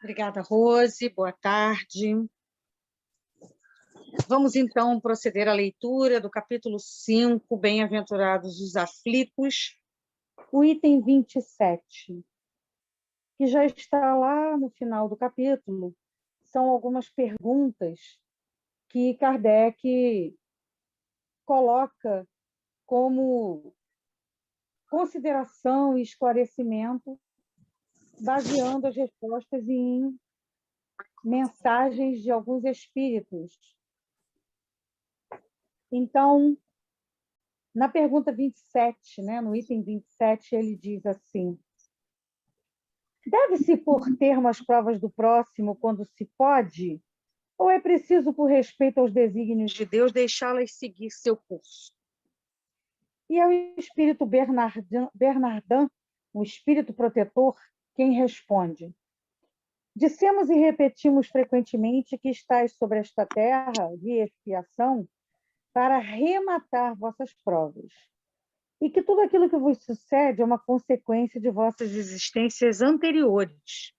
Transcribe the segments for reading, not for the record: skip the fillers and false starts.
Obrigada, Rose. Boa tarde. Vamos, então, proceder à leitura do capítulo 5, Bem-aventurados os aflitos, o item 27, que já está lá no final do capítulo. São algumas perguntas que Kardec coloca como consideração e esclarecimento, baseando as respostas em mensagens de alguns espíritos. Então, na pergunta 27, no item 27, ele diz assim: deve-se pôr termo às provas do próximo quando se pode? Ou é preciso, por respeito aos desígnios de Deus, deixá-las seguir seu curso? E é o espírito Bernardin, o espírito protetor, quem responde: dissemos e repetimos frequentemente que estáis sobre esta terra de expiação para rematar vossas provas, e que tudo aquilo que vos sucede é uma consequência de vossas existências anteriores,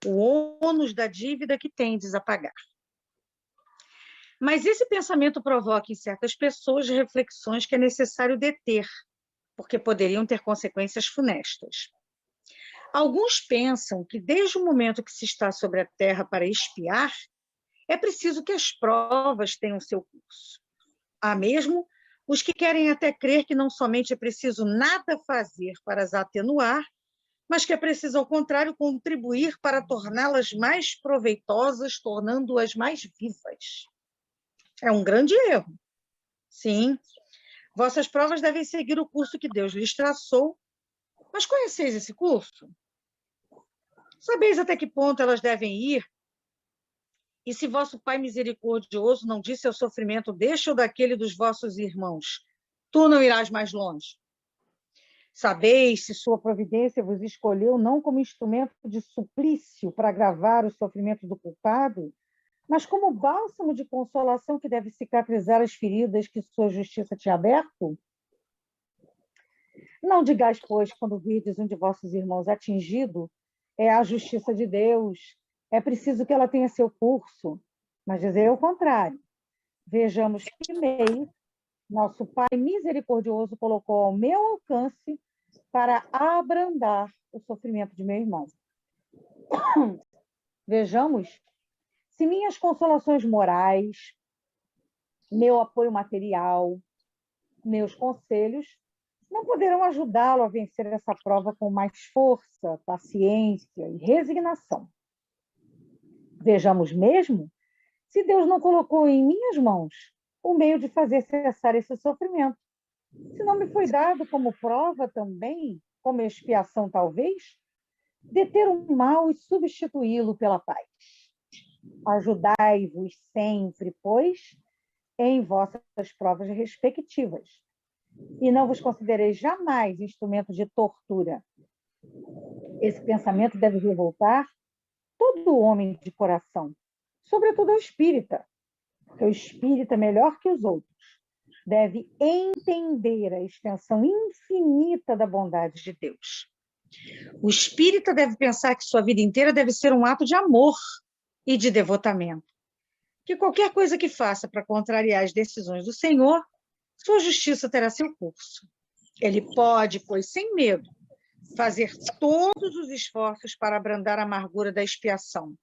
o ônus da dívida que tendes a pagar. Mas esse pensamento provoca em certas pessoas reflexões que é necessário deter, porque poderiam ter consequências funestas. Alguns pensam que desde o momento que se está sobre a terra para expiar, é preciso que as provas tenham seu curso. Há mesmo os que querem até crer que não somente é preciso nada fazer para as atenuar, mas que é preciso, ao contrário, contribuir para torná-las mais proveitosas, tornando-as mais vivas. É um grande erro. Sim, vossas provas devem seguir o curso que Deus lhes traçou, mas conheceis esse curso? Sabeis até que ponto elas devem ir? E se vosso Pai misericordioso não disse ao sofrimento, deixa-o daquele dos vossos irmãos, tu não irás mais longe? Sabeis se sua providência vos escolheu não como instrumento de suplício para agravar os sofrimentos do culpado, mas como bálsamo de consolação que deve cicatrizar as feridas que sua justiça tinha aberto? Não digais, pois, quando virdes um de vossos irmãos atingido, é a justiça de Deus, é preciso que ela tenha seu curso, mas dizei o contrário. Vejamos que meio nosso Pai misericordioso colocou ao meu alcance para abrandar o sofrimento de meu irmão. Vejamos se minhas consolações morais, meu apoio material, meus conselhos não poderão ajudá-lo a vencer essa prova com mais força, paciência e resignação. Vejamos mesmo se Deus não colocou em minhas mãos o meio de fazer cessar esse sofrimento. Se não me foi dado como prova também, como expiação talvez, deter o mal e substituí-lo pela paz. Ajudai-vos sempre, pois, em vossas provas respectivas, e não vos considereis jamais instrumento de tortura. Esse pensamento deve revoltar todo homem de coração, sobretudo o espírita, porque o espírita, melhor que os outros, deve entender a extensão infinita da bondade de Deus. O espírita deve pensar que sua vida inteira deve ser um ato de amor e de devotamento. Que qualquer coisa que faça para contrariar as decisões do Senhor, sua justiça terá seu curso. Ele pode, pois, sem medo, fazer todos os esforços para abrandar a amargura da expiação.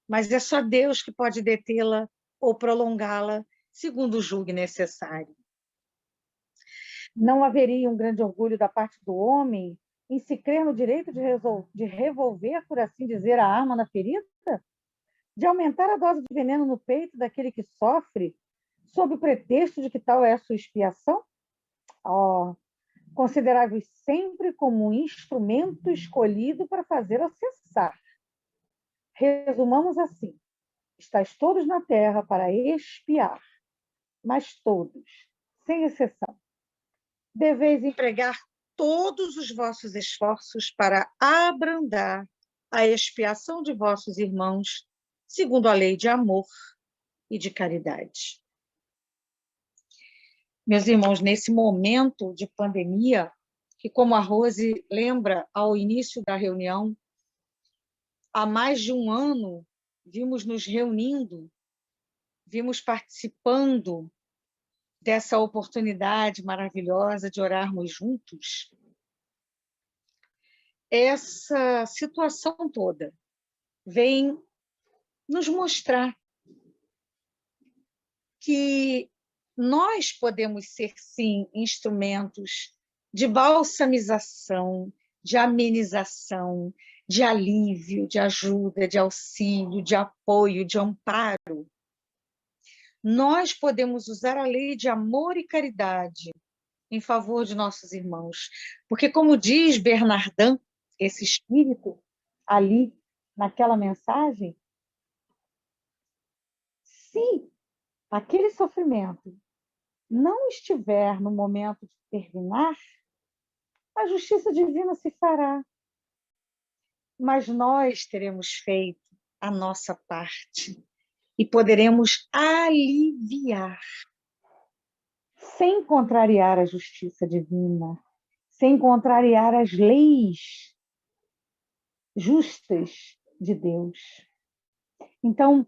Mas é só Deus que pode detê-la ou prolongá-la, segundo julgue necessário. Não haveria um grande orgulho da parte do homem em se crer no direito de revolver, por assim dizer, a arma na ferida? De aumentar a dose de veneno no peito daquele que sofre, sob o pretexto de que tal é a sua expiação? Considerai-vos sempre como um instrumento escolhido para fazer-o cessar. Resumamos assim: estáis todos na terra para expiar, mas todos, sem exceção, deveis empregar todos os vossos esforços para abrandar a expiação de vossos irmãos, segundo a lei de amor e de caridade. Meus irmãos, nesse momento de pandemia, que como a Rose lembra ao início da reunião, há mais de um ano, vimos nos reunindo, vimos participando dessa oportunidade maravilhosa de orarmos juntos, essa situação toda vem nos mostrar que nós podemos ser, sim, instrumentos de balsamização, de amenização, de alívio, de ajuda, de auxílio, de apoio, de amparo. Nós podemos usar a lei de amor e caridade em favor de nossos irmãos. Porque, como diz Bernardin, esse espírito ali, naquela mensagem, se aquele sofrimento não estiver no momento de terminar, a justiça divina se fará. Mas nós teremos feito a nossa parte e poderemos aliviar, sem contrariar a justiça divina, sem contrariar as leis justas de Deus. Então,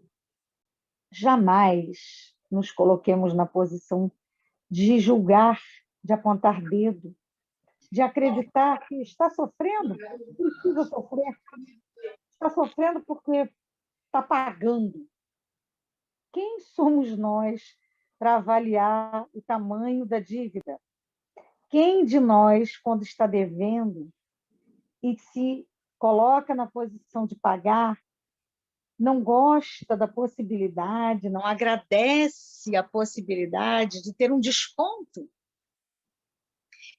jamais nos coloquemos na posição de julgar, de apontar dedo, de acreditar que está sofrendo, precisa sofrer, está sofrendo porque está pagando. Quem somos nós para avaliar o tamanho da dívida? Quem de nós, quando está devendo e se coloca na posição de pagar, não gosta da possibilidade, não agradece a possibilidade de ter um desconto,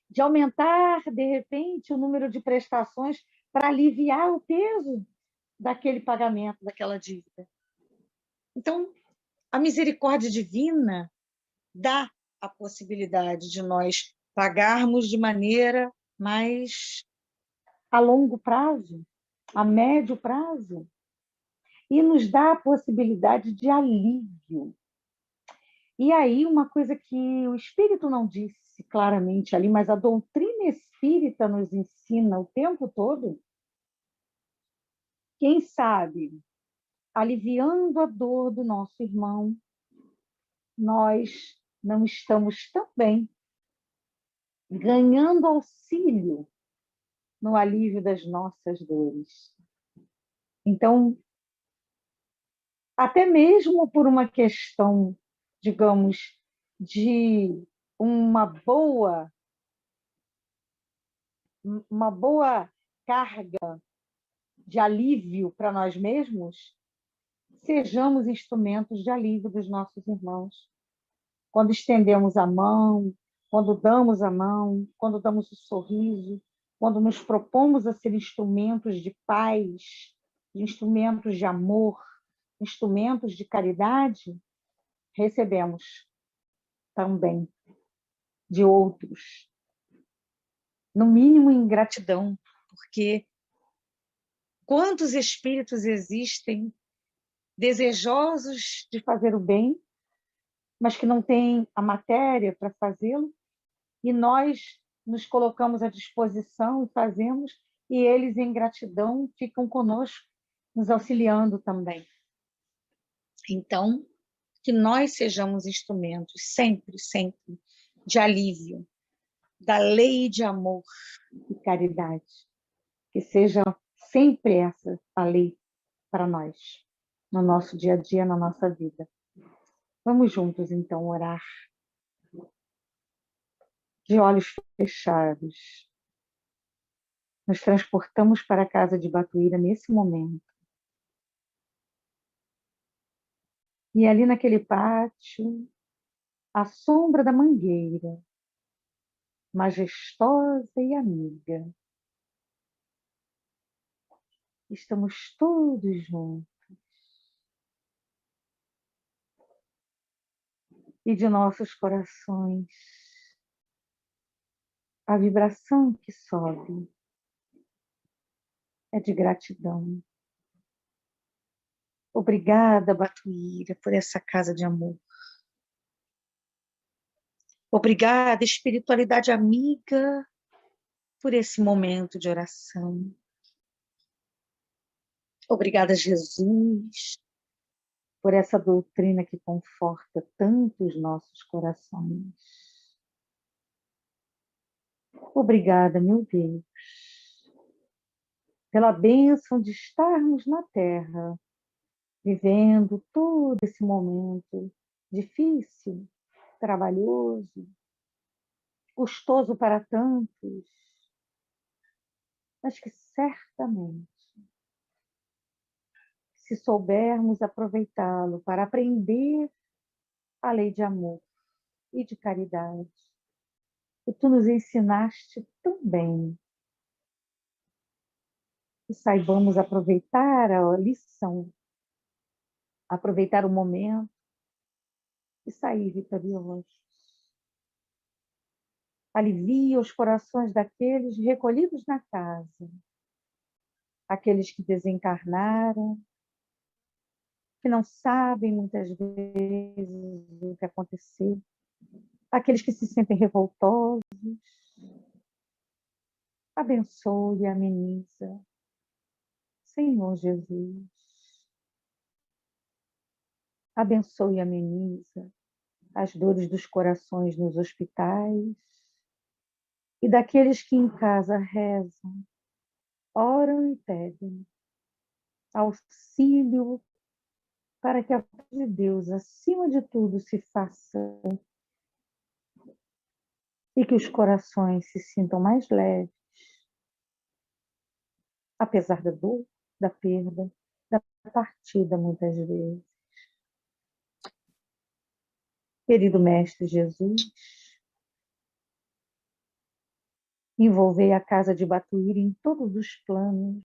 de aumentar, de repente, o número de prestações para aliviar o peso daquele pagamento, daquela dívida? Então, a misericórdia divina dá a possibilidade de nós pagarmos de maneira mais a longo prazo, a médio prazo, e nos dá a possibilidade de alívio. E aí, uma coisa que o Espírito não disse claramente ali, mas a doutrina espírita nos ensina o tempo todo, quem sabe, aliviando a dor do nosso irmão, nós não estamos também ganhando auxílio no alívio das nossas dores. Então, até mesmo por uma questão, digamos, de uma boa carga de alívio para nós mesmos, sejamos instrumentos de alívio dos nossos irmãos. Quando estendemos a mão, quando damos a mão, quando damos o sorriso, quando nos propomos a ser instrumentos de paz, instrumentos de amor, instrumentos de caridade, recebemos também de outros, no mínimo em gratidão, porque quantos espíritos existem desejosos de fazer o bem, mas que não têm a matéria para fazê-lo, e nós nos colocamos à disposição e fazemos, e eles, em gratidão, ficam conosco, nos auxiliando também. Então, que nós sejamos instrumentos, sempre, sempre, de alívio, da lei de amor e caridade. Que seja sempre essa a lei para nós, no nosso dia a dia, na nossa vida. Vamos juntos, então, orar. De olhos fechados, nos transportamos para a casa de Batuíra nesse momento. E ali naquele pátio, à sombra da mangueira, majestosa e amiga, estamos todos juntos. E de nossos corações, a vibração que sobe é de gratidão. Obrigada, Batuíra, por essa casa de amor. Obrigada, espiritualidade amiga, por esse momento de oração. Obrigada, Jesus, por essa doutrina que conforta tanto os nossos corações. Obrigada, meu Deus, pela bênção de estarmos na Terra, vivendo todo esse momento difícil, trabalhoso, custoso para tantos, mas que certamente, se soubermos aproveitá-lo para aprender a lei de amor e de caridade, que tu nos ensinaste tão bem, que saibamos aproveitar a lição, aproveitar o momento e sair vitoriosos. Alivia os corações daqueles recolhidos na casa, aqueles que desencarnaram, que não sabem muitas vezes o que aconteceu, aqueles que se sentem revoltosos. Abençoe e ameniza, Senhor Jesus. Abençoe e ameniza as dores dos corações nos hospitais e daqueles que em casa rezam, oram e pedem auxílio para que a paz de Deus, acima de tudo, se faça e que os corações se sintam mais leves, apesar da dor, da perda, da partida, muitas vezes. Querido Mestre Jesus, envolvei a casa de Batuíra em todos os planos,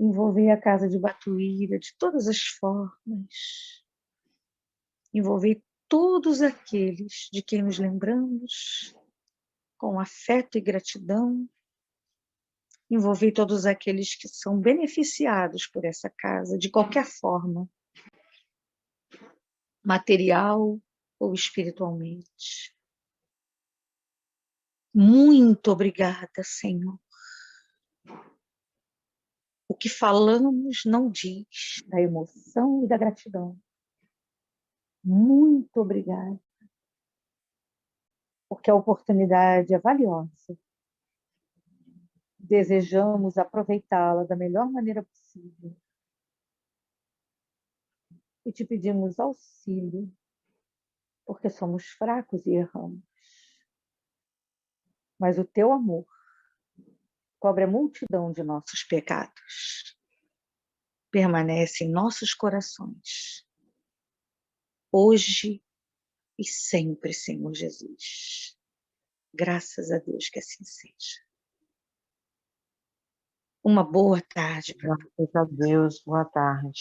envolvei a casa de Batuíra de todas as formas, envolvei todos aqueles de quem nos lembramos com afeto e gratidão, envolvei todos aqueles que são beneficiados por essa casa de qualquer forma, material ou espiritualmente. Muito obrigada, Senhor. O que falamos não diz da emoção e da gratidão. Muito obrigada, porque a oportunidade é valiosa. Desejamos aproveitá-la da melhor maneira possível. E te pedimos auxílio, porque somos fracos e erramos. Mas o teu amor cobre a multidão de nossos pecados. Permanece em nossos corações, hoje e sempre, Senhor Jesus. Graças a Deus que assim seja. Uma boa tarde para Graças a Deus, boa tarde.